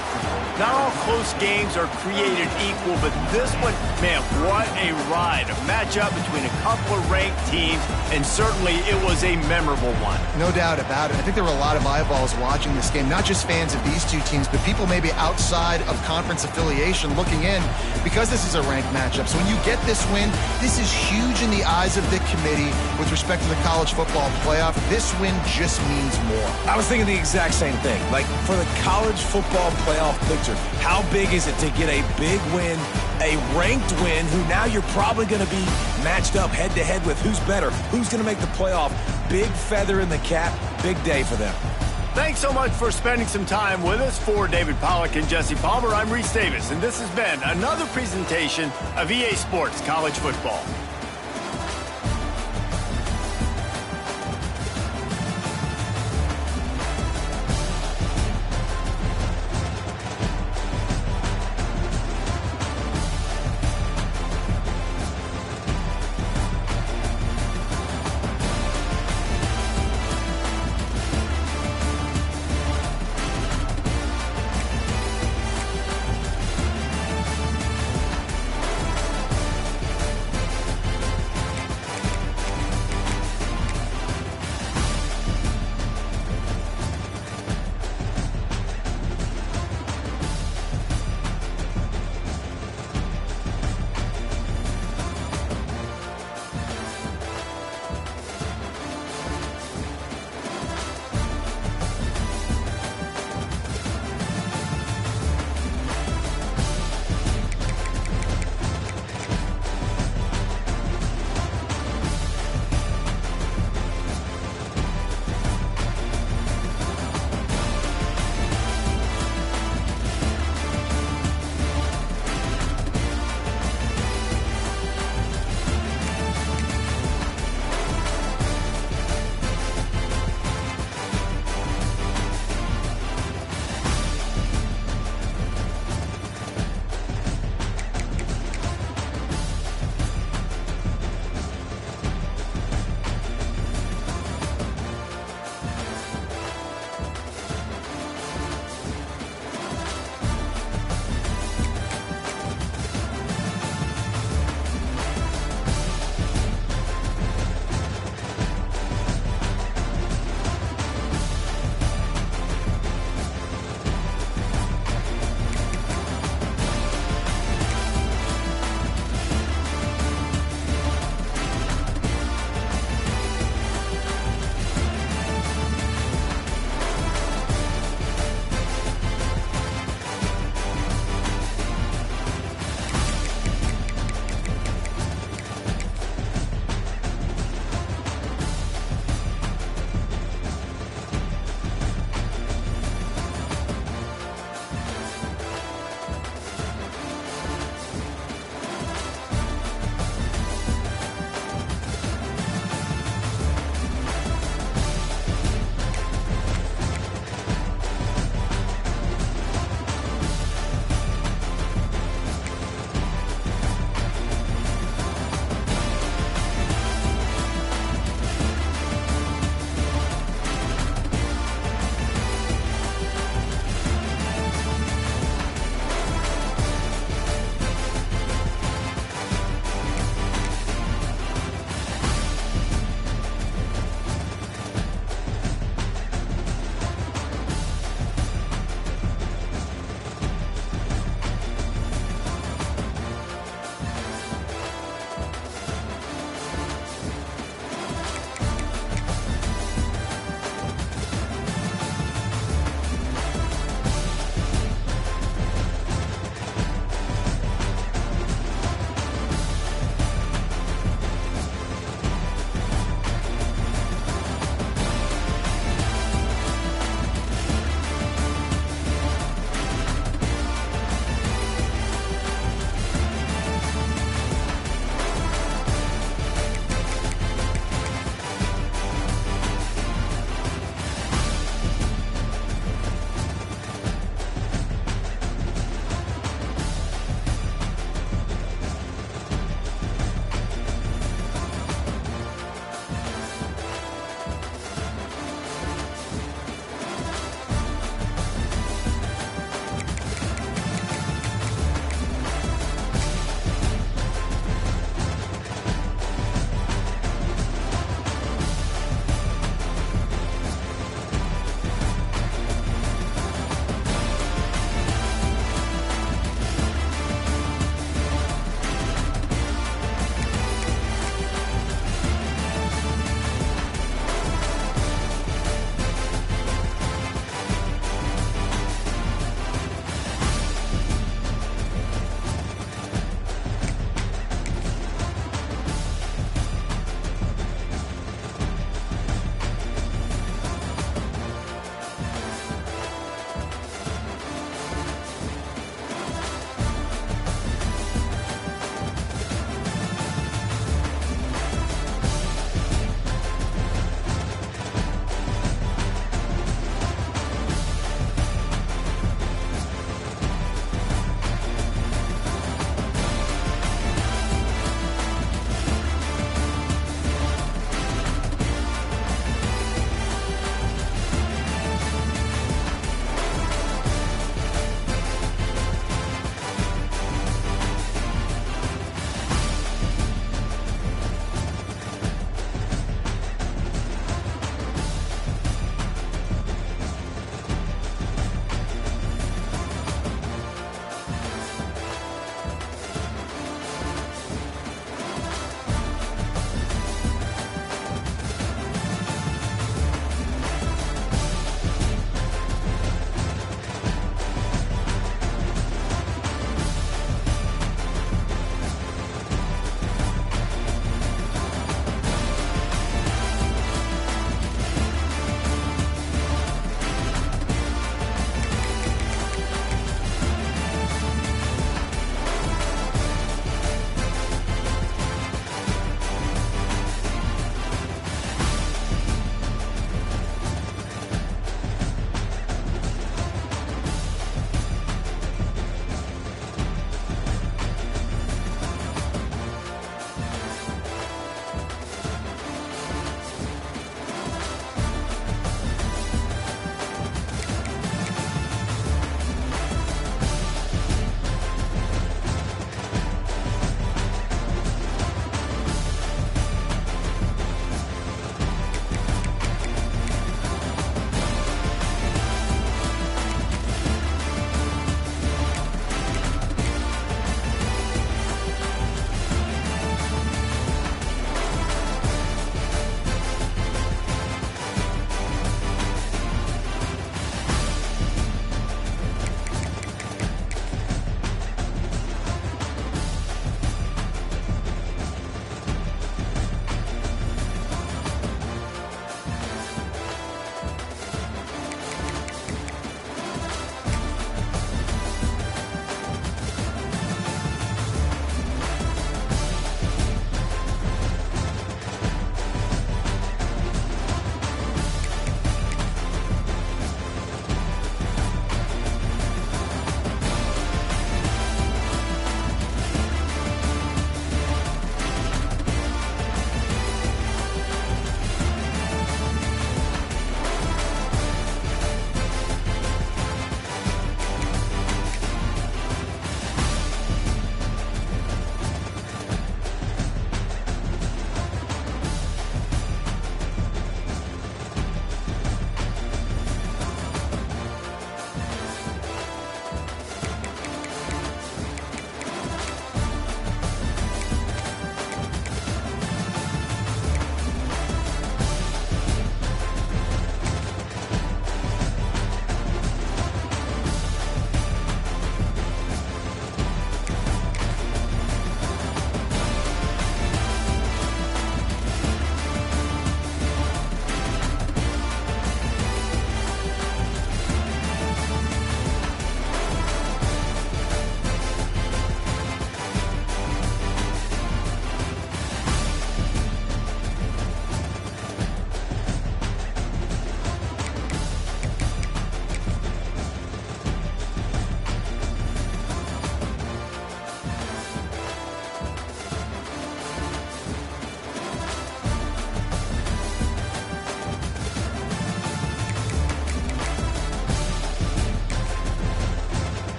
Not all close games are created equal, but this one, man, what a ride. A matchup between a couple of ranked teams, and certainly it was a memorable one. No doubt about it. I think there were a lot of eyeballs watching this game, not just fans of these two teams, but people maybe outside of conference affiliation looking in, because this is a ranked matchup. So when you get this win, this is huge in the eyes of the committee with respect to the college football playoff. This win just means more. I was thinking the exact same thing. Like, for the college football playoff picture, how big is it to get a big win, a ranked win, who now you're probably going to be matched up head-to-head with who's better, who's going to make the playoff. Big feather in the cap, big day for them. Thanks so much for spending some time with us. For David Pollack and Jesse Palmer, I'm Reese Davis, and this has been another presentation of EA Sports College Football.